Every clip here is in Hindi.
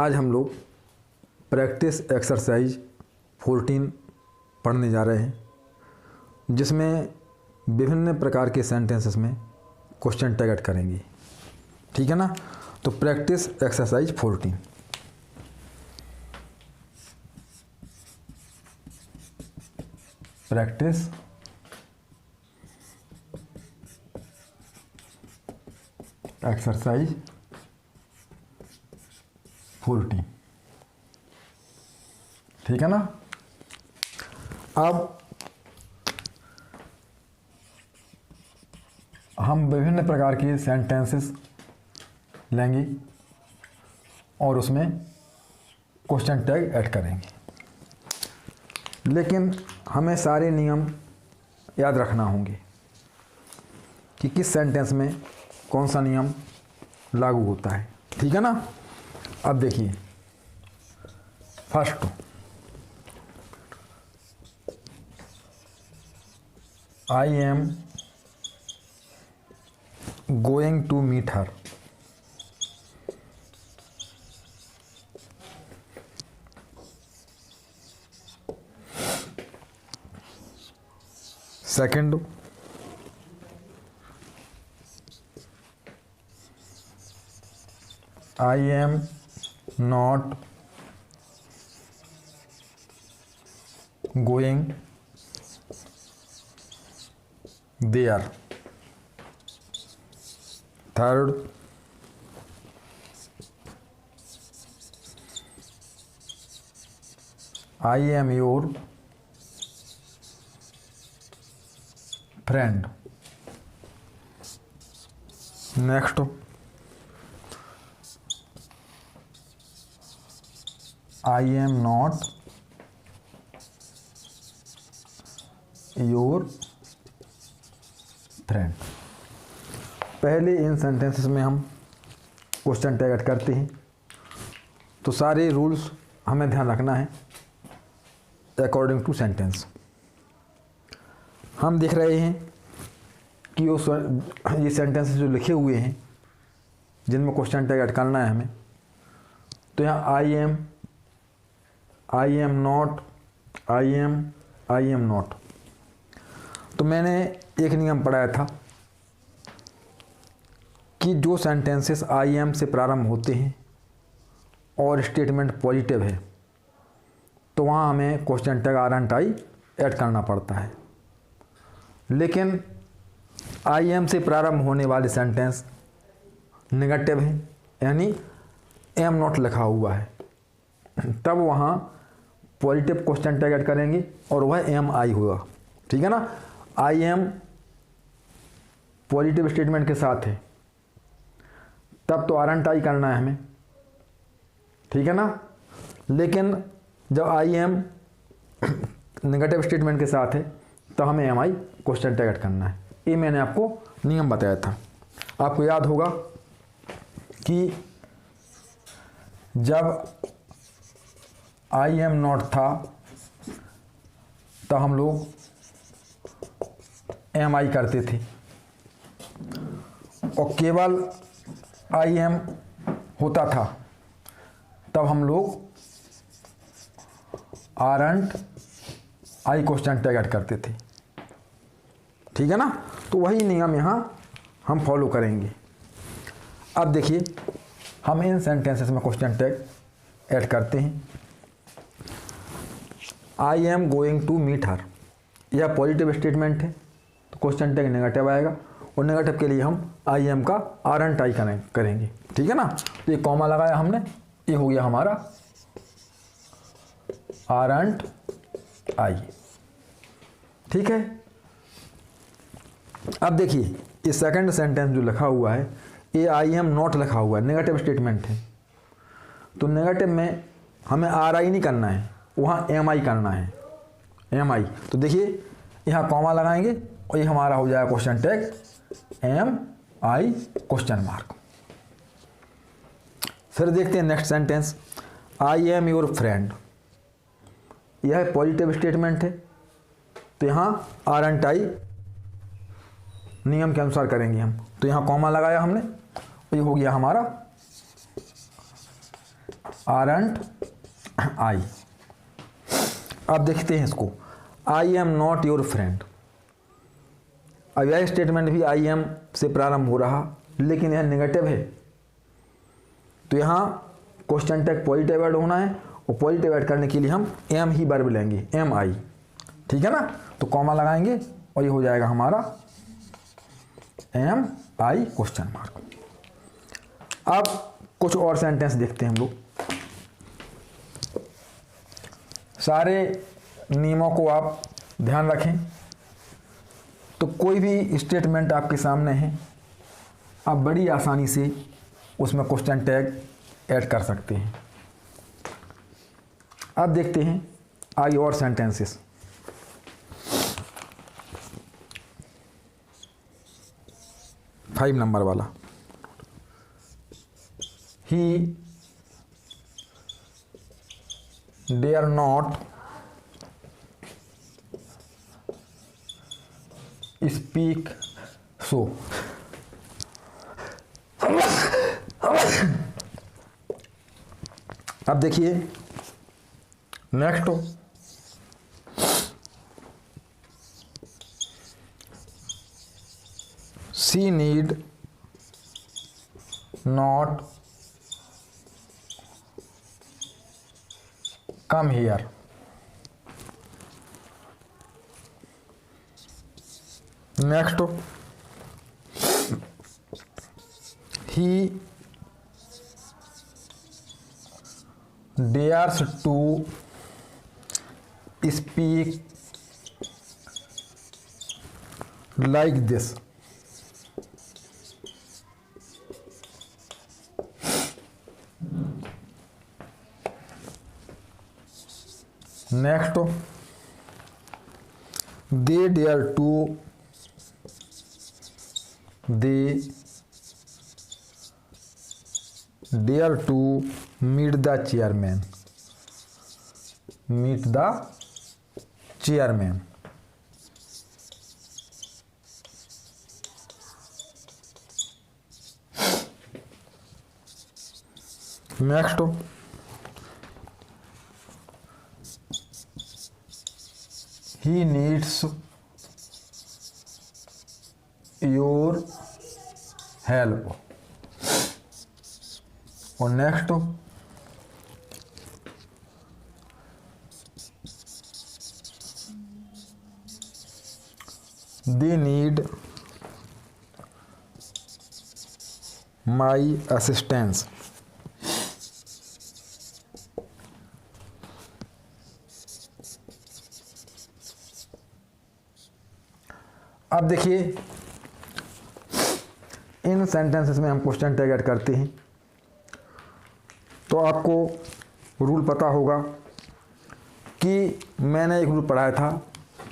आज हम लोग प्रैक्टिस एक्सरसाइज 14 पढ़ने जा रहे हैं, जिसमें विभिन्न प्रकार के सेंटेंसेस में क्वेश्चन टैग करेंगे। ठीक है ना। तो प्रैक्टिस एक्सरसाइज 14। Practice exercise 14। ठीक है ना। अब हम विभिन्न प्रकार के सेंटेंसेस लेंगे और उसमें क्वेश्चन टैग ऐड करेंगे, लेकिन हमें सारे नियम याद रखना होंगे कि किस सेंटेंस में कौन सा नियम लागू होता है। ठीक है ना। अब देखिए, first, I am going to meet her. Second, I am not going there. Third, I am your friend. Next, I am not your friend. पहले इन सेंटेंसेस में हम क्वेश्चन टैग ऐड करते हैं, तो सारे रूल्स हमें ध्यान रखना है अकॉर्डिंग टू सेंटेंस। हम देख रहे हैं कि ये सेंटेंसेस जो लिखे हुए हैं जिनमें क्वेश्चन टैग ऐड करना है हमें, तो यहाँ I am not, I am not. तो मैंने एक नियम पढ़ाया था कि जो सेंटेंसेस आई एम से प्रारंभ होते हैं और स्टेटमेंट पॉजिटिव है, तो वहाँ हमें question tag aren't I add करना पड़ता है। लेकिन आई एम से प्रारंभ होने वाले सेंटेंस नेगेटिव है, यानी एम नॉट लिखा हुआ है, तब वहाँ पॉजिटिव क्वेश्चन टैग ऐड करेंगे और वह एम आई होगा। ठीक है ना। आई एम पॉजिटिव स्टेटमेंट के साथ है, तब तो आरंट आई करना है हमें। ठीक है ना। लेकिन जब आई एम नेगेटिव स्टेटमेंट के साथ है, तो हमें एम आई क्वेश्चन टैग ऐड करना है। ये मैंने आपको नियम बताया था। आपको याद होगा कि जब आई एम नॉट था, तो हम लोग एम आई करते थे, और केवल आई एम होता था तब हम लोग आरंट आई क्वेश्चन टैग ऐड करते थे। ठीक है ना। तो वही नियम यहाँ हम फॉलो करेंगे। अब देखिए, हम इन सेंटेंसेस में क्वेश्चन टैग ऐड करते हैं। I am going to meet her, यह पॉजिटिव स्टेटमेंट है, तो क्वेश्चन टैग नेगेटिव आएगा, और नेगेटिव के लिए हम आई एम का आरंट आई करेंगे। ठीक है ना। तो ये कॉमा लगाया हमने, ये हो गया हमारा आरंट आई। ठीक है। अब देखिए, ये सेकंड सेंटेंस जो लिखा हुआ है, ये आई एम नॉट लिखा हुआ है, नेगेटिव स्टेटमेंट है। तो नेगेटिव में हमें आर आई नहीं करना है, वहाँ एम आई करना है, एम आई। तो देखिए, यहाँ कॉमा लगाएंगे और ये हमारा हो जाएगा क्वेश्चन टैग एम आई क्वेश्चन मार्क। फिर देखते हैं next sentence, I am your friend. यह पॉजिटिव स्टेटमेंट है, तो यहाँ आरंट आई नियम के अनुसार करेंगे हम। तो यहाँ कॉमा लगाया हमने, तो ये हो गया हमारा आरंट आई। अब देखते हैं इसको, I am not your friend. अब यह स्टेटमेंट भी आई एम से प्रारंभ हो रहा, लेकिन यह नेगेटिव है, तो यहाँ क्वेश्चन टैग पॉजिटिव ऐड होना है, और पॉजिटिव ऐड करने के लिए हम एम ही वर्ब लेंगे, एम आई, ठीक है ना। तो कॉमा लगाएंगे और ये हो जाएगा हमारा एम आई क्वेश्चन मार्क। अब कुछ और सेंटेंस देखते हैं हम लोग। सारे नियमों को आप ध्यान रखें। तो कोई भी स्टेटमेंट आपके सामने है, आप बड़ी आसानी से उसमें क्वेश्चन टैग ऐड कर सकते हैं। अब देखते हैं आई और सेंटेंसेस। फाइव नंबर वाला, he dare not speak so. अब देखिए next, she need not come here. Next, he dares to speak like this. Next, they dare to meet the chairman. Meet the chairman. Next, he needs your help. और next, they need my assistance. अब देखिए इन सेंटेंसेस में हम क्वेश्चन टैग ऐड करते हैं। तो आपको रूल पता होगा कि मैंने एक रूल पढ़ाया था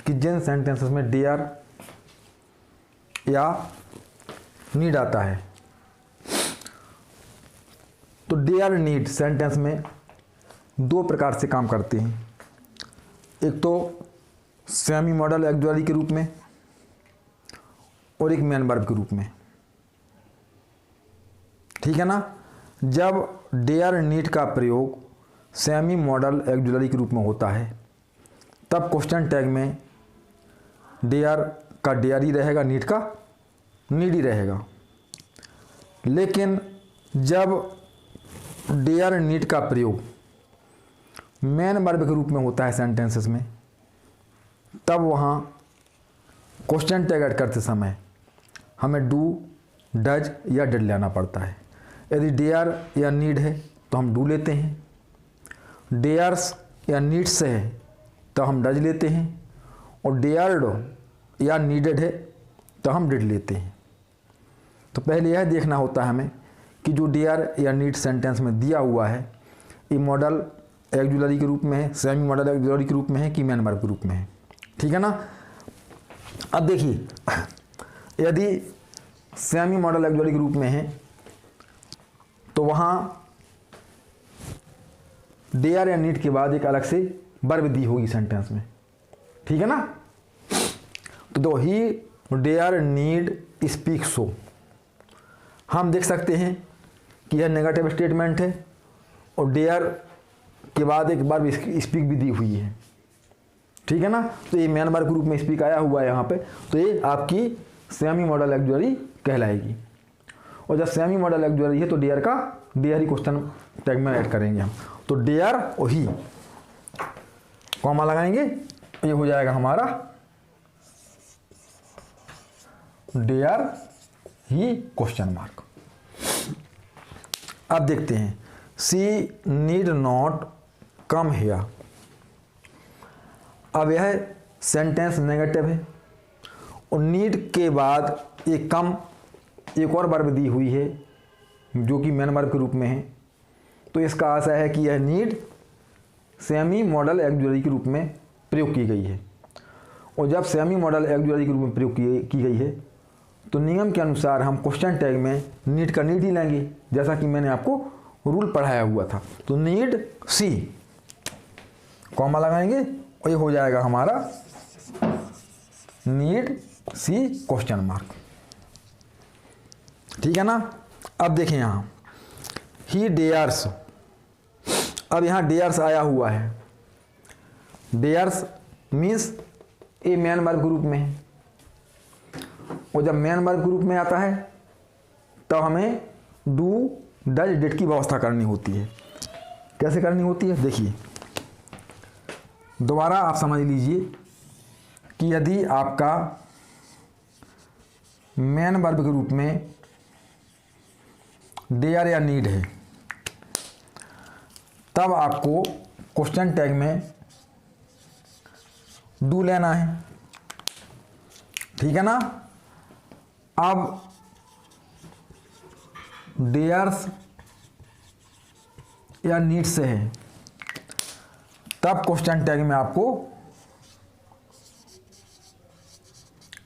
कि जिन सेंटेंसेस में डेयर या नीड आता है, तो डेयर नीड सेंटेंस में दो प्रकार से काम करते हैं। एक तो सेमी मॉडल ऑक्सिलरी के रूप में और एक मेन वर्ब के रूप में, ठीक है ना। जब डेयर नीड का प्रयोग सेमी मॉडल ऑक्सिलरी के रूप में होता है, तब क्वेश्चन टैग में डेयर का डेयर ही रहेगा, नीड का नीड ही रहेगा। लेकिन जब डेयर नीड का प्रयोग मेन वर्ब के रूप में होता है सेंटेंसेस में, तब वहाँ क्वेश्चन टैग ऐड करते समय हमें डू, डज या डिड लेना पड़ता है। यदि डेयर या नीड है तो हम डू लेते हैं, डेयर्स या नीड्स है तो हम डज लेते हैं, और डेयर्ड या नीडेड है तो हम डिड लेते हैं। तो पहले यह देखना होता है हमें कि जो डेयर या नीड सेंटेंस में दिया हुआ है, ये मॉडल ऑक्सिलरी के रूप में है, सेमी मॉडल ऑक्सिलरी के रूप में है कि मेन वर्ब के रूप में है, ठीक है ना। अब देखिए यदि सेमी मॉडल ऑक्सिलरी के रूप में है तो वहाँ डेयर या नीड के बाद एक अलग से वर्ब दी होगी सेंटेंस में, ठीक है ना। तो दो he dare need speak so, हम देख सकते हैं कि यह नेगेटिव स्टेटमेंट है और डेयर के बाद एक बार स्पीक भी दी हुई है, ठीक है ना। तो ये मेन वर्ब के रूप में स्पीक आया हुआ है यहाँ पे, तो ये आपकी सेमी मॉडल ऑक्सिलरी कहलाएगी। और जब सेमी मॉडल ऑक्सिलरी है तो डेयर ही क्वेश्चन टैग में ऐड करेंगे हम। तो डेयर और ही कॉमा लगाएंगे, ये हो जाएगा हमारा डेयर ही क्वेश्चन मार्क। अब देखते हैं सी नीड नॉट कम हियर। अब यह सेंटेंस नेगेटिव है और नीड के बाद एक और वर्ब दी हुई है जो कि मेन वर्ब के रूप में है। तो इसका आशय है कि यह नीड सेमी मॉडल ऑक्सिलरी के रूप में प्रयोग की गई है। और जब सेमी मॉडल ऑक्सिलरी के रूप में प्रयोग की गई है तो नियम के अनुसार हम क्वेश्चन टैग में नीड का नीड ही लेंगे, जैसा कि मैंने आपको रूल पढ़ाया हुआ था। तो नीड सी कॉमा लगाएंगे और ये हो जाएगा हमारा नीड सी क्वेश्चन मार्क, ठीक है ना। अब देखें यहाँ ही डेयर्स, अब यहाँ डेयर्स आया हुआ है। डेयर्स मीन्स ए मेन वर्ब के रूप में है, और जब मेन वर्ब के रूप में आता है तब हमें डू डज डिड की व्यवस्था करनी होती है। कैसे करनी होती है देखिए, दोबारा आप समझ लीजिए कि यदि आपका मेन वर्ब के रूप में डेयर या नीड है तब आपको क्वेश्चन टैग में डू लेना है, ठीक है ना। अब डेयर्स या नीड से है तब क्वेश्चन टैग में आपको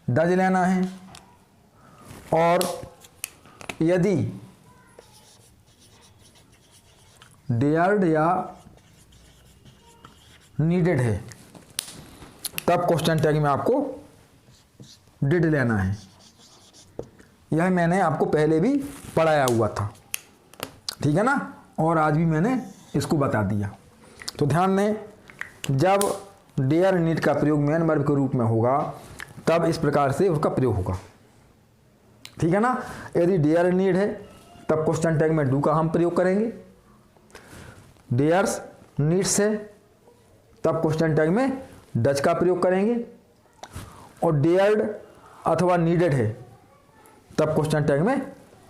डज लेना है। और यदि डेयर्ड या नीडेड है तब क्वेश्चन टैग में आपको डिड लेना है। यह मैंने आपको पहले भी पढ़ाया हुआ था, ठीक है ना, और आज भी मैंने इसको बता दिया। तो ध्यान दें, जब डेयर नीड का प्रयोग मेन वर्ब के रूप में होगा तब इस प्रकार से उसका प्रयोग होगा, ठीक है ना। यदि डेयर नीड है तब क्वेश्चन टैग में डू का हम प्रयोग करेंगे। डेयर्स नीड्स है तब क्वेश्चन टैग में डज का प्रयोग करेंगे। और डेयर्ड अथवा नीडेड है तब क्वेश्चन टैग में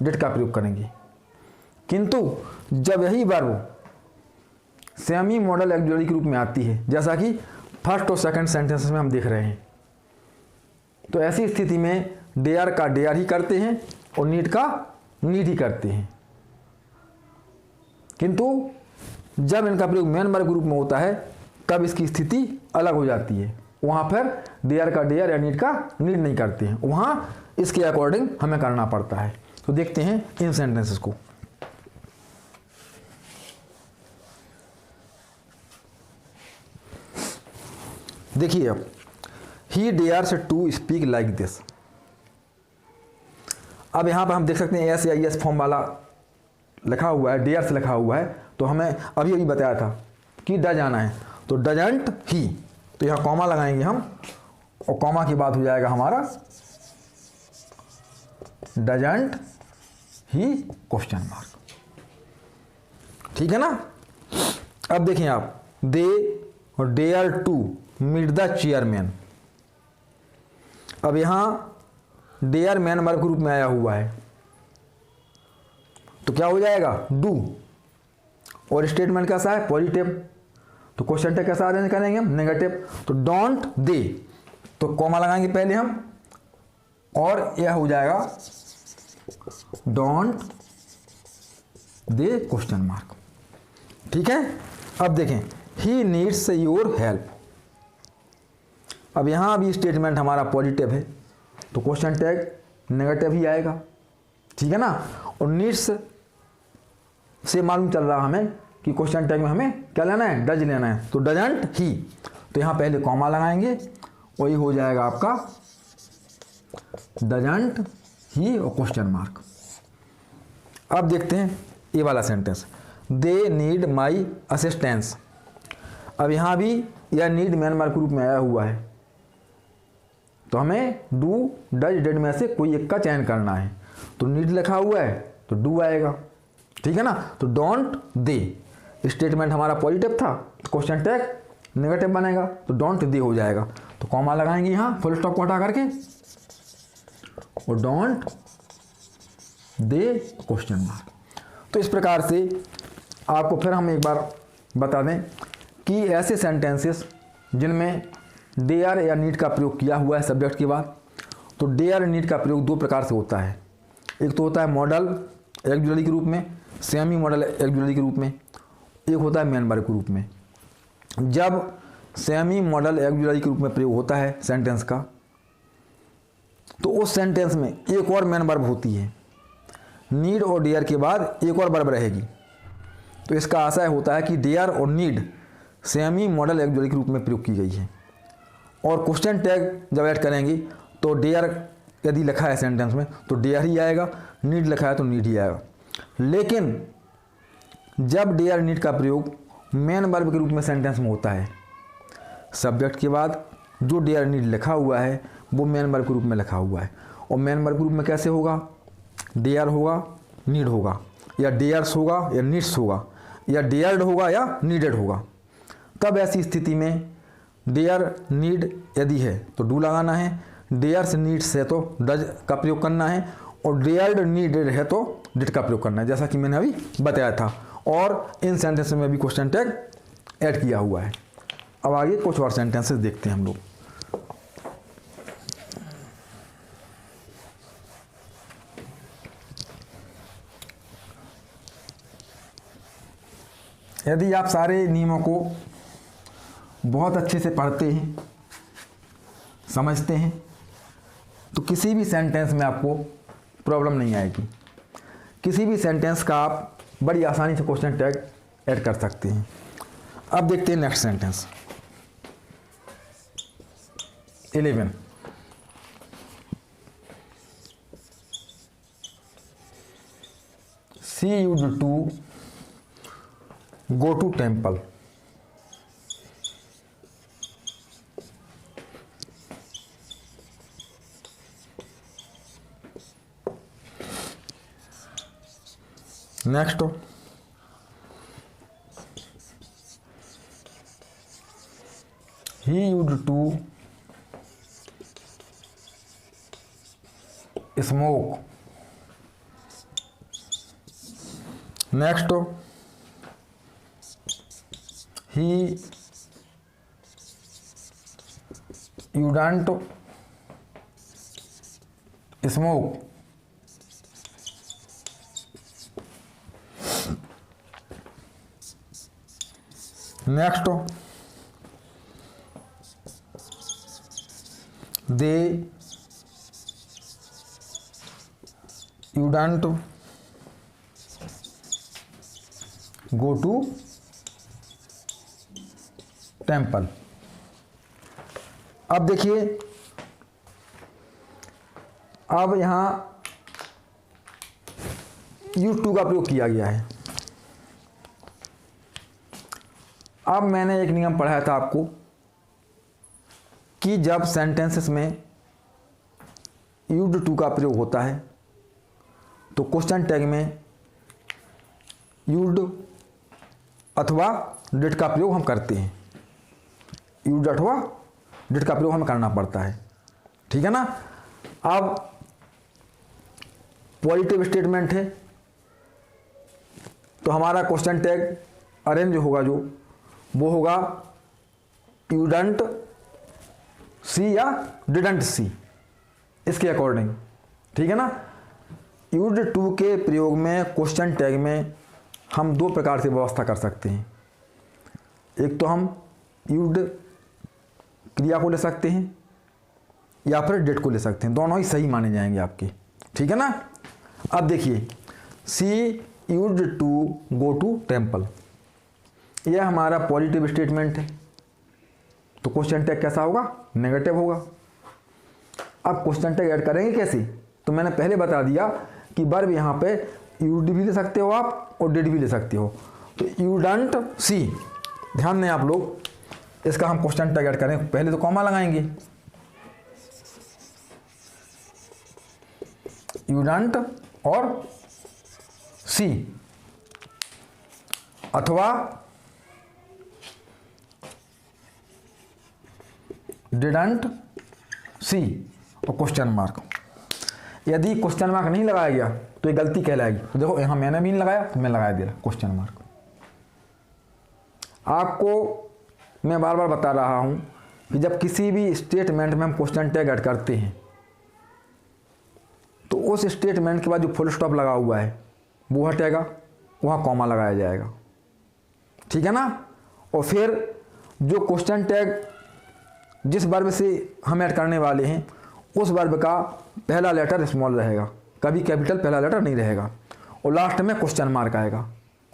डिड का प्रयोग करेंगे। किंतु जब यही वर्ब सेमी मॉडल ऑक्सिलरी के रूप में आती है, जैसा कि फर्स्ट और सेकंड सेंटेंसेस में हम देख रहे हैं, तो ऐसी स्थिति में डेयर का डेयर ही करते हैं और नीड का नीड ही करते हैं। किंतु जब इनका प्रयोग मेन वर्ब के रूप में होता है तब इसकी स्थिति अलग हो जाती है। वहाँ पर डेयर का डेयर या नीड का नीड नहीं करते हैं, वहाँ इसके अकॉर्डिंग हमें करना पड़ता है। तो देखते हैं इन सेंटेंसेस को। देखिए अब he dares to speak like this. अब यहाँ पर हम देख सकते हैं एस या एस फॉर्म वाला लिखा हुआ है, डेयर्स लिखा हुआ है। तो हमें अभी बताया था कि डज आना है, तो डजंट ही, तो यहाँ कॉमा लगाएंगे हम और कॉमा के बाद हो जाएगा हमारा डजंट ही क्वेश्चन मार्क, ठीक है ना। अब देखें आप, दे और dare to meet the chairman. अब यहाँ डेयर मैन वर्ब के रूप में आया हुआ है तो क्या हो जाएगा डू, और स्टेटमेंट कैसा है पॉजिटिव, तो क्वेश्चन टैग कैसा अरेंज करेंगे हम नेगेटिव। तो डोंट दे, तो कॉमा लगाएंगे पहले हम और यह हो जाएगा डोंट दे क्वेश्चन मार्क, ठीक है। अब देखें ही नीड्स योर हेल्प। अब यहाँ भी स्टेटमेंट हमारा पॉजिटिव है तो क्वेश्चन टैग नेगेटिव ही आएगा, ठीक है ना। और नीड्स से मालूम चल रहा हमें कि क्वेश्चन टैग में हमें क्या लेना है डज लेना है, तो डजंट ही, तो यहाँ पहले कॉमा लगाएंगे और ये हो जाएगा आपका डजंट ही और क्वेश्चन मार्क। अब देखते हैं ये वाला sentence, they need my assistance. अब यहाँ भी यह नीड म्यांमार के रूप में आया हुआ है, तो हमें डू डज डिड में से कोई एक का चयन करना है। तो नीड लिखा हुआ है तो डू आएगा, ठीक है ना। तो डोंट दे स्टेटमेंट हमारा पॉजिटिव था, तो क्वेश्चन टैग नेगेटिव बनेगा, तो डोंट दे हो जाएगा। तो कॉमा लगाएंगे यहाँ फुल स्टॉप को हटा करके, और डोंट दे क्वेश्चन मार्क। तो इस प्रकार से आपको फिर हम एक बार बता दें कि ऐसे सेंटेंसेस जिनमें डेयर या नीड का प्रयोग किया हुआ है सब्जेक्ट के बाद, तो डेयर नीड का प्रयोग दो प्रकार से होता है। एक तो होता है मॉडल एक्जुअली के रूप में, सेमी मॉडल एक्जुअली के रूप में, एक होता है मेन वर्ब के रूप में। जब सेमी मॉडल एक्जुअली के रूप में प्रयोग होता है सेंटेंस का, तो उस सेंटेंस में एक और मेन वर्ब होती है, नीड और डेयर के बाद एक और वर्ब रहेगी। तो इसका आशय होता है कि डेयर और नीड सेमी मॉडल एक्जुअली के रूप में प्रयोग की गई है, और क्वेश्चन टैग जब ऐड करेंगे तो डेयर यदि लिखा है सेंटेंस में तो डेयर ही आएगा, नीड लिखा है तो नीड ही आएगा। लेकिन जब डेयर नीड का प्रयोग मेन वर्ब के रूप में सेंटेंस में होता है, सब्जेक्ट के बाद जो डेयर नीड लिखा हुआ है वो मेन वर्ब के रूप में लिखा हुआ है। और मेन वर्ब के रूप में कैसे होगा, डेयर होगा, नीड होगा, या डेयर्स होगा या नीड्स होगा, या डेयर्ड होगा या नीडेड होगा। तब ऐसी स्थिति में डेयर नीड यदि है तो डू लगाना है, डेयर्स नीड्स है तो डज का प्रयोग करना है, और डेयर्ड नीडेड है तो डिड का प्रयोग करना है, जैसा कि मैंने अभी बताया था। और इन सेंटेंस में भी क्वेश्चन टैग ऐड किया हुआ है। अब आगे कुछ और सेंटेंसेस देखते हैं हम लोग। यदि आप सारे नियमों को बहुत अच्छे से पढ़ते हैं, समझते हैं, तो किसी भी सेंटेंस में आपको प्रॉब्लम नहीं आएगी। किसी भी सेंटेंस का आप बड़ी आसानी से क्वेश्चन टैग ऐड कर सकते हैं। अब देखते हैं next sentence 11। She used to go to temple. Next, he used to smoke। Next, he wouldn't smoke। Next, they wouldn't go to temple। अब देखिए, अब यहाँ यूज टू का प्रयोग किया गया है। अब मैंने एक नियम पढ़ाया था आपको कि जब सेंटेंसेस में यूज्ड टू का प्रयोग होता है तो क्वेश्चन टैग में यूज्ड अथवा डिड का प्रयोग हम करते हैं। यूज्ड अथवा डिड का प्रयोग हमें करना पड़ता है, ठीक है ना। अब पॉजिटिव स्टेटमेंट है तो हमारा क्वेश्चन टैग अरेंज होगा, जो वो होगा यूडंट सी या डिडंट सी, इसके अकॉर्डिंग, ठीक है ना। यूज्ड टू के प्रयोग में क्वेश्चन टैग में हम दो प्रकार से व्यवस्था कर सकते हैं। एक तो हम यूज्ड क्रिया को ले सकते हैं या फिर डिड को ले सकते हैं, दोनों ही सही माने जाएंगे आपके, ठीक है ना। अब देखिए, she used to go to temple, यह हमारा पॉजिटिव स्टेटमेंट है, तो क्वेश्चन टैग कैसा होगा, नेगेटिव होगा। अब क्वेश्चन टैग ऐड करेंगे कैसे, तो मैंने पहले बता दिया कि वर्ब यहाँ पे यूज्ड भी ले सकते हो आप और डिड भी ले सकते हो। तो यू डोंट सी, ध्यान दें आप लोग, इसका हम क्वेश्चन टैग ऐड करें, पहले तो कॉमा लगाएंगे, यू डोंट और सी, अथवा डिडंट सी और क्वेश्चन मार्क। यदि क्वेश्चन मार्क नहीं लगाया गया तो ये गलती कहलाएगी। तो देखो यहाँ मैंने भी नहीं लगाया तो मैं लगा दिया क्वेश्चन मार्क। आपको मैं बार बार बता रहा हूँ कि जब किसी भी स्टेटमेंट में हम क्वेश्चन टैग ऐड करते हैं तो उस स्टेटमेंट के बाद जो फुल स्टॉप लगा हुआ है वो हटेगा, वहाँ कॉमा लगाया जाएगा, ठीक है ना। और फिर जो क्वेश्चन टैग जिस वर्ब से हम ऐड करने वाले हैं उस वर्ब का पहला लेटर स्मॉल रहेगा, कभी कैपिटल पहला लेटर नहीं रहेगा, और लास्ट में क्वेश्चन मार्क आएगा।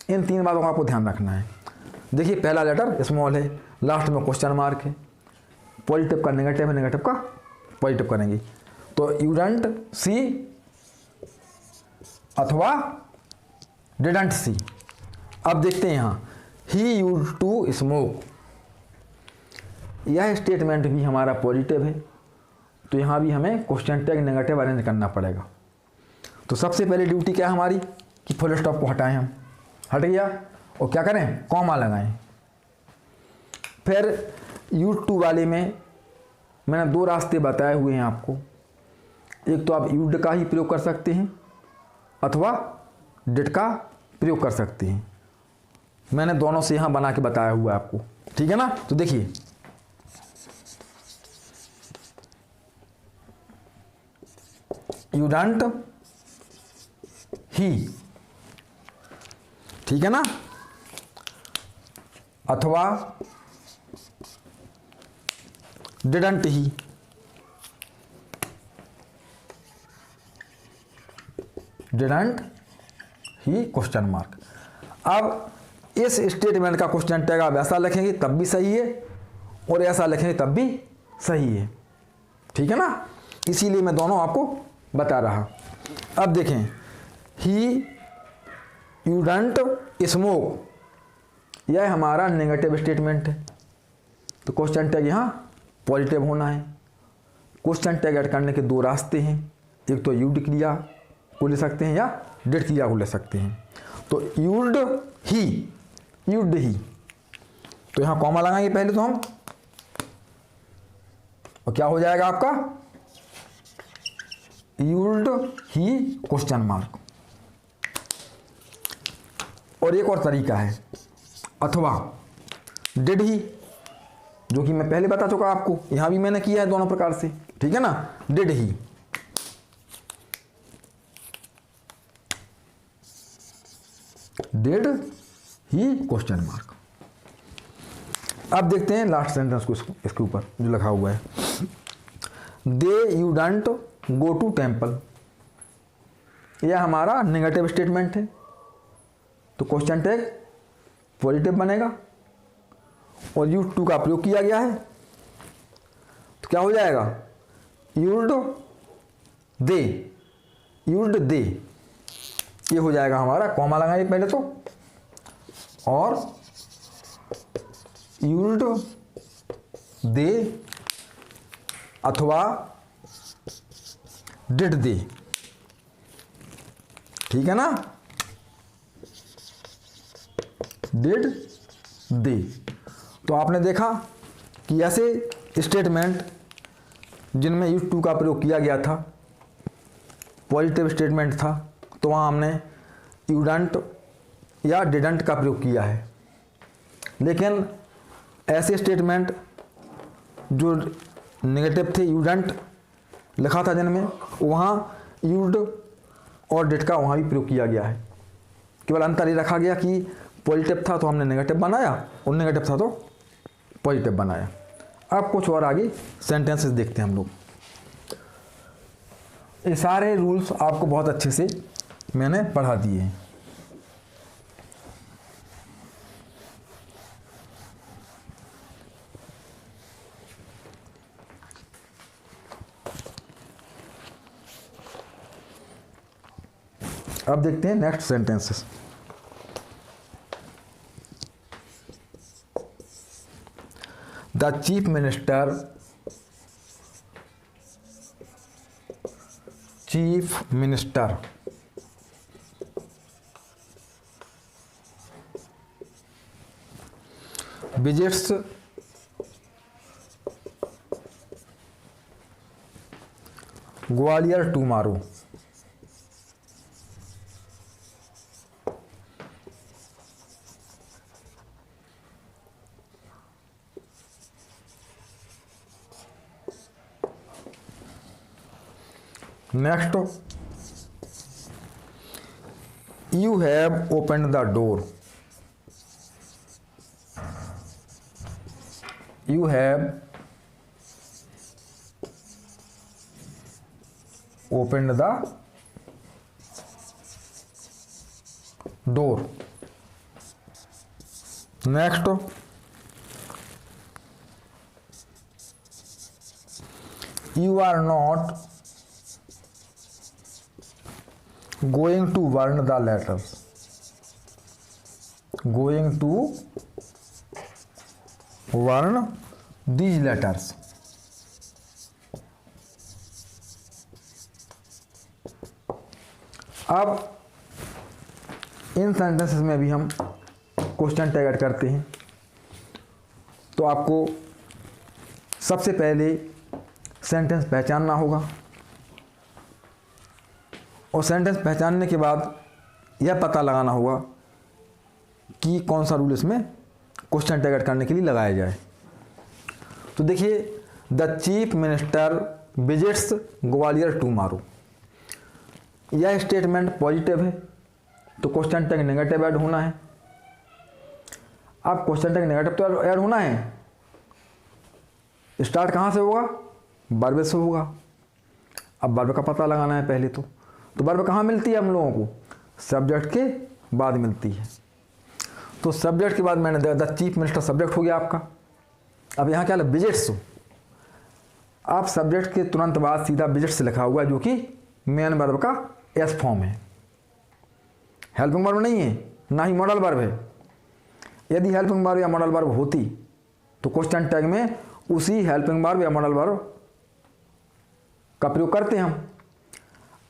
इन 3 बातों का आपको ध्यान रखना है। देखिए पहला लेटर स्मॉल है, लास्ट में क्वेश्चन मार्क है, पॉजिटिव का नेगेटिव है, नेगेटिव का पॉजिटिव करेंगे। तो यू डोंट सी अथवा डिडंट सी। अब देखते हैं यहाँ ही यूज्ड टू स्मोक, यह स्टेटमेंट भी हमारा पॉजिटिव है, तो यहाँ भी हमें क्वेश्चन टैग नेगेटिव अरेंज करना पड़ेगा। तो सबसे पहले ड्यूटी क्या है हमारी कि फुल स्टॉप को हटाएं, हम हट गया, और क्या करें, कॉमा लगाएं। फिर यूज्ड टू वाले में मैंने 2 रास्ते बताए हुए हैं आपको, एक तो आप यूज्ड का ही प्रयोग कर सकते हैं अथवा डिड का प्रयोग कर सकते हैं। मैंने दोनों से यहाँ बना के बताया हुआ है आपको, ठीक है ना। तो देखिए यू डोंट ही, ठीक है ना, अथवा didn't he, didn't he question mark. अब इस स्टेटमेंट का क्वेश्चन टैग आप ऐसा लिखेंगे तब भी सही है और ऐसा लिखेंगे तब भी सही है, ठीक है ना। इसीलिए मैं दोनों आपको बता रहा। अब देखें ही यू डोंट स्मोक, यह हमारा नेगेटिव स्टेटमेंट है, तो क्वेश्चन टैग यहाँ पॉजिटिव होना है। क्वेश्चन टैग ऐड करने के 2 रास्ते हैं, एक तो यूज्ड क्रिया को ले सकते हैं या डिड क्रिया को ले सकते हैं। तो यूज्ड ही, यूज्ड ही, तो यहाँ कॉमा लगाएंगे पहले तो हम, और क्या हो जाएगा आपका यूज्ड ही क्वेश्चन मार्क। और एक और तरीका है अथवा डिड ही, जो कि मैं पहले बता चुका आपको, यहां भी मैंने किया है दोनों प्रकार से, ठीक है ना। Did he, did he question mark. अब देखते हैं लास्ट सेंटेंस को, इसके ऊपर जो लिखा हुआ है, they you don't go to temple, यह हमारा नेगेटिव स्टेटमेंट है, तो क्वेश्चन टैग पॉजिटिव बनेगा और यूज्ड टू का प्रयोग किया गया है, तो क्या हो जाएगा यूज्ड दे, यूज्ड दे, ये हो जाएगा हमारा, कॉमा लगाएंगे पहले तो, और यूज्ड दे अथवा डिड दे, ठीक है ना, डिड दे। तो आपने देखा कि ऐसे स्टेटमेंट जिनमें यूज्ड टू का प्रयोग किया गया था, पॉजिटिव स्टेटमेंट था, तो वहाँ हमने यू डोंट या डिडंट का प्रयोग किया है। लेकिन ऐसे स्टेटमेंट जो नेगेटिव थे, यू डोंट लिखा था जिनमें, वहाँ यूज्ड और डिड का वहाँ भी प्रयोग किया गया है। केवल अंतर ये रखा गया कि पॉजिटिव था तो हमने नेगेटिव बनाया और नेगेटिव था तो पॉजिटिव बनाया। अब कुछ और आगे सेंटेंसेस देखते हैं हम लोग। ये सारे रूल्स आपको बहुत अच्छे से मैंने पढ़ा दिए हैं। अब देखते हैं next sentences. The chief minister visits Gwalior tomorrow. Next, you have open the door. You have opened the door. Next, you are not going to burn the letters. Going to burn these letters. अब इन सेंटेंसेस में भी हम क्वेश्चन टैग ऐड करते हैं। तो आपको सबसे पहले सेंटेंस पहचानना होगा और सेंटेंस पहचानने के बाद यह पता लगाना होगा कि कौन सा रूल इसमें क्वेश्चन टैग ऐड करने के लिए लगाया जाए। तो देखिए, the chief minister visits Gwalior tomorrow, यह स्टेटमेंट पॉजिटिव है तो क्वेश्चन टैग नेगेटिव ऐड होना है। अब क्वेश्चन टैग नेगेटिव तो ऐड होना है, स्टार्ट कहाँ से होगा? वर्ब से होगा। अब वर्ब का पता लगाना है पहले तो वर्ब कहाँ मिलती है हम लोगों को? सब्जेक्ट के बाद मिलती है। तो सब्जेक्ट के बाद मैंने द चीफ मिनिस्टर सब्जेक्ट हो गया आपका। अब यहाँ क्या है? विजिट्स। आप सब्जेक्ट के तुरंत बाद सीधा विजिट्स लिखा हुआ है जो कि मेन वर्ब का एस फॉर्म है, हेल्पिंग वर्ब नहीं है, ना ही मॉडल वर्ब है। यदि हेल्पिंग वर्ब या मॉडल वर्ब होती तो क्वेश्चन टैग में उसी हेल्पिंग वर्ब या मॉडल वर्ब का प्रयोग करते हैं हम।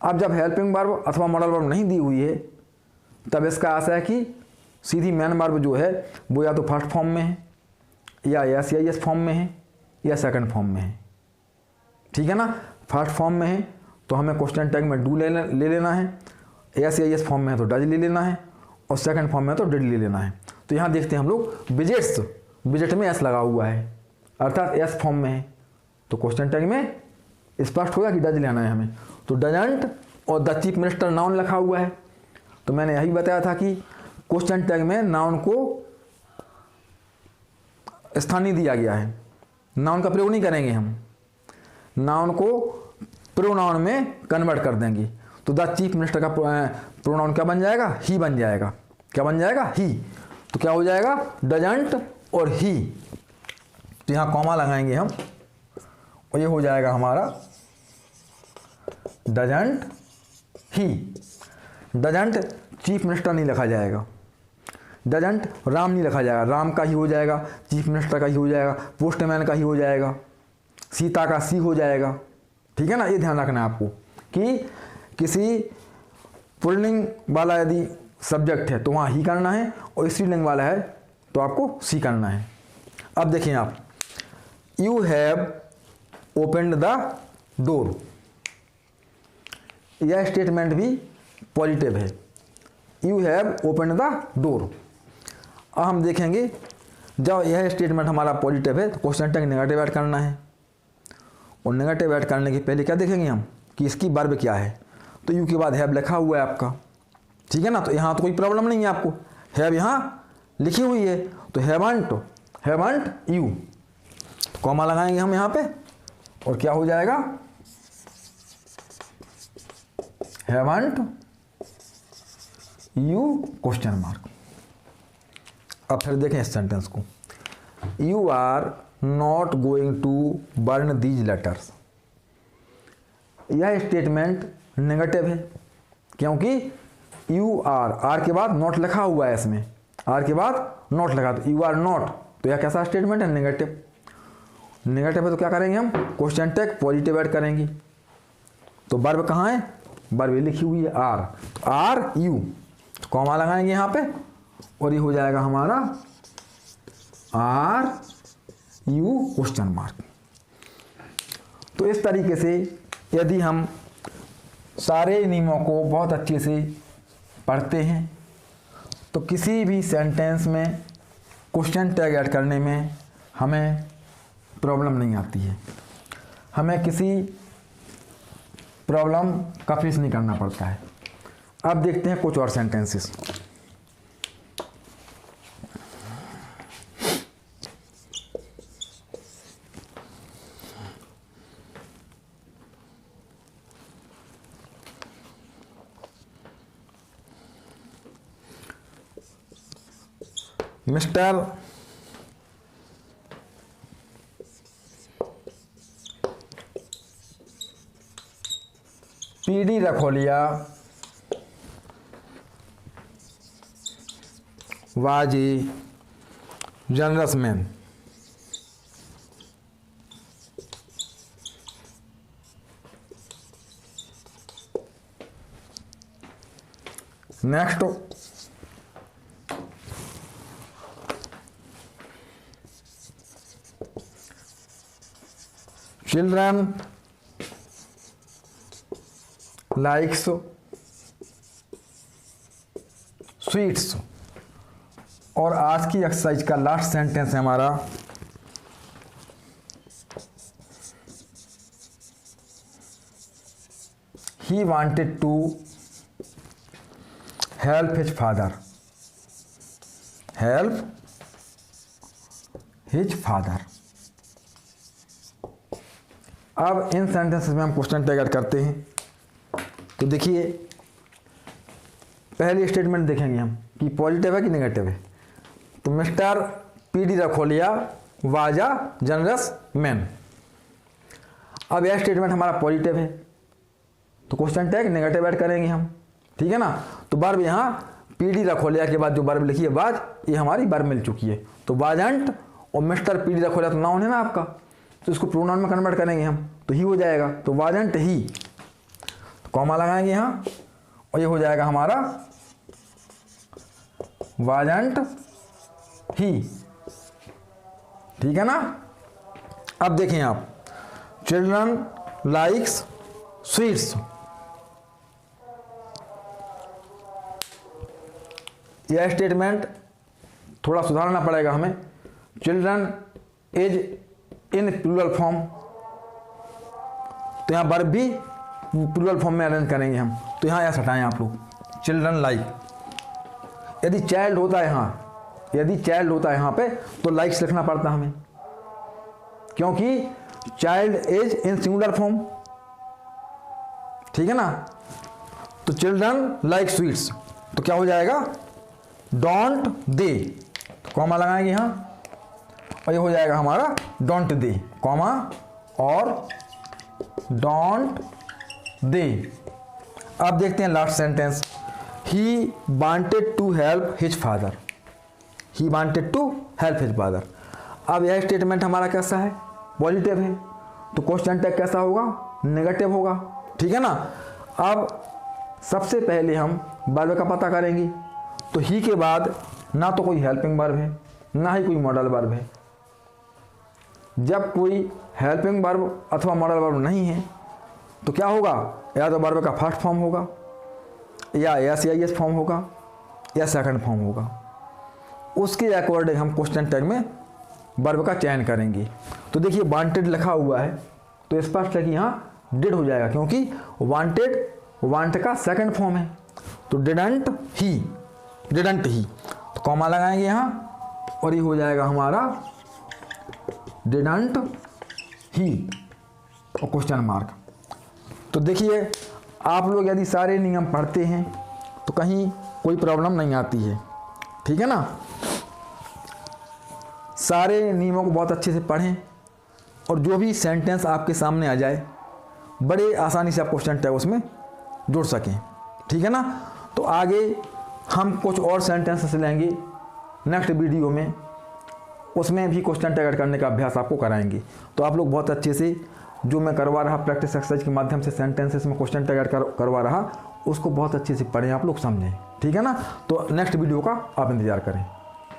अब जब हेल्पिंग वर्ब अथवा मॉडल वर्ब नहीं दी हुई है तब इसका आशय है कि सीधी मेन वर्ब जो है वो या तो फर्स्ट फॉर्म में है या एस फॉर्म में है या सेकंड फॉर्म में है। ठीक है ना? फर्स्ट फॉर्म में है तो हमें क्वेश्चन टैग में डू ले लेना है, एस फॉर्म में है तो डज ले लेना है और सेकंड फॉर्म में है तो डिड ले लेना है। तो यहाँ देखते हैं हम लोग विजिट्स, विजिट में एस लगा हुआ है अर्थात एस फॉर्म में है तो क्वेश्चन टैग में स्पष्ट होगा कि डज लेना है हमें। तो डजंट और द चीफ मिनिस्टर नाउन लिखा हुआ है। तो मैंने यही बताया था कि क्वेश्चन टैग में नाउन को स्थान नहीं दिया गया है, नाउन का प्रयोग नहीं करेंगे हम, नाउन को प्रोनाउन में कन्वर्ट कर देंगे। तो द चीफ मिनिस्टर का प्रोनाउन क्या बन जाएगा? ही बन जाएगा। क्या बन जाएगा? ही। तो क्या हो जाएगा? डजंट और ही। तो यहाँ कॉमा लगाएंगे हम और ये हो जाएगा हमारा doesn't he. Doesn't chief minister नहीं लिखा जाएगा, डजंट राम नहीं लिखा जाएगा, राम का ही हो जाएगा, चीफ मिनिस्टर का ही हो जाएगा, पोस्टमैन का ही हो जाएगा, सीता का सी हो जाएगा। ठीक है ना? ये ध्यान रखना है आपको कि किसी पुल्लिंग वाला यदि सब्जेक्ट है तो वहाँ ही करना है और स्त्रीलिंग वाला है तो आपको सी करना है। अब देखिए आप, you have opened the door, यह स्टेटमेंट भी पॉजिटिव है। You have opened the door. अब हम देखेंगे जब यह स्टेटमेंट हमारा पॉजिटिव है तो क्वेश्चन टैग नेगेटिव ऐड करना है और नेगेटिव ऐड करने के पहले क्या देखेंगे हम कि इसकी वर्ब क्या है। तो यू के बाद हैव लिखा हुआ है आपका। ठीक है ना? तो यहाँ तो कोई प्रॉब्लम नहीं है आपको, हैव यहाँ लिखी हुई है तो हैवंट यू, कॉमा लगाएंगे हम यहाँ पे और क्या हो जाएगा? Haven't you question mark. अब फिर देखें इस सेंटेंस को, you are not going to burn these letters. यह स्टेटमेंट नेगेटिव है क्योंकि यू आर के बाद नॉट लिखा हुआ है, इसमें आर के बाद नॉट लगा तो यू आर नॉट, तो यह कैसा स्टेटमेंट है? नेगेटिव। नेगेटिव है तो क्या करेंगे हम, क्वेश्चन टैग पॉजिटिव ऐड करेंगे। तो वर्ब कहाँ है, वर्ब लिखी हुई है आर, तो आर यू, तो कॉमा लगाएंगे यहाँ पे और ये हो जाएगा हमारा आर यू क्वेश्चन मार्क। तो इस तरीके से यदि हम सारे नियमों को बहुत अच्छे से पढ़ते हैं तो किसी भी सेंटेंस में क्वेश्चन टैग ऐड करने में हमें प्रॉब्लम नहीं आती है, हमें किसी प्रॉब्लम का फेस नहीं करना पड़ता है। अब देखते हैं कुछ और sentences. Mister PD Rakholiya was a generous man. Next, children likes sweets. और आज की एक्सरसाइज का लास्ट सेंटेंस है हमारा, he wanted to help his father, help his father. अब इन सेंटेंसेस में हम क्वेश्चन टैग करते हैं। तो देखिए पहली स्टेटमेंट देखेंगे हम कि पॉजिटिव है कि नेगेटिव है। तो mister PD Rakholiya was a generous man. अब यह स्टेटमेंट हमारा पॉजिटिव है तो क्वेश्चन टैग नेगेटिव ऐड करेंगे हम, ठीक है ना। तो वर्ब यहाँ पीडी रखोलिया के बाद जो वर्ब लिखी है वाज, ये हमारी वर्ब मिल चुकी है। तो वाजंट और मिस्टर पीडी रखोलिया तो नाउन है ना आपका, तो इसको प्रोनाउन में कन्वर्ट करेंगे हम, तो ही हो जाएगा। तो वाजंट ही, तो कॉमा लगाएंगे यहाँ और ये हो जाएगा हमारा वाजंट ही, ठीक है ना। अब देखें आप, चिल्ड्रन लाइक्स स्वीट्स, यह स्टेटमेंट थोड़ा सुधारना पड़ेगा हमें। Children is in plural form, तो यहाँ वर्ब भी प्लूरल फॉर्म में अरेंज करेंगे हम। तो यहाँ ऐसा हटाएं आप लोग, चिल्ड्रन लाइक। यदि चाइल्ड होता है यहाँ, यदि चाइल्ड होता है यहाँ पे तो लाइक्स लिखना पड़ता हमें, क्योंकि child is in singular form, ठीक है ना। तो चिल्ड्रन लाइक स्वीट्स, तो क्या हो जाएगा डोंट दे, तो कॉमा लगाएंगे यहाँ और ये हो जाएगा हमारा डोंट दे, कॉमा और डोंट दे। अब देखते हैं last sentence, he wanted to help his father, he wanted to help his father. अब यह स्टेटमेंट हमारा कैसा है, पॉजिटिव है, तो क्वेश्चन टैग कैसा होगा, नेगेटिव होगा, ठीक है ना। अब सबसे पहले हम वर्ब का पता करेंगे। तो ही के बाद ना तो कोई हेल्पिंग वर्ब है ना ही कोई मॉडल वर्ब है। जब कोई हेल्पिंग वर्ब अथवा मॉडल वर्ब नहीं है तो क्या होगा, या तो वर्ब का फर्स्ट फॉर्म होगा, या एस फॉर्म होगा, या सेकंड फॉर्म होगा। उसके अकॉर्डिंग हम क्वेश्चन टैग में वर्ब का चयन करेंगे। तो देखिए वांटेड लिखा हुआ है तो स्पष्ट है कि यहाँ डिड हो जाएगा, क्योंकि वांटेड वांट का सेकंड फॉर्म है। तो डिडंट ही, डिडंट ही, तो कॉमा लगाएंगे यहाँ और ये हो जाएगा हमारा डिडंट ही और क्वेश्चन मार्क। तो देखिए आप लोग यदि सारे नियम पढ़ते हैं तो कहीं कोई प्रॉब्लम नहीं आती है, ठीक है ना। सारे नियमों को बहुत अच्छे से पढ़ें और जो भी सेंटेंस आपके सामने आ जाए बड़े आसानी से आप क्वेश्चन टैग उसमें जोड़ सकें, ठीक है ना। तो आगे हम कुछ और सेंटेंसेस लेंगे नेक्स्ट वीडियो में। उसमें भी क्वेश्चन टैग ऐड करने का अभ्यास आपको कराएंगे। तो आप लोग बहुत अच्छे से जो मैं करवा रहा प्रैक्टिस एक्सरसाइज के माध्यम से सेंटेंसेस में क्वेश्चन टैग ऐड करवा रहा, उसको बहुत अच्छे से पढ़ें, आप लोग समझें, ठीक है ना। तो नेक्स्ट वीडियो का आप इंतजार करें।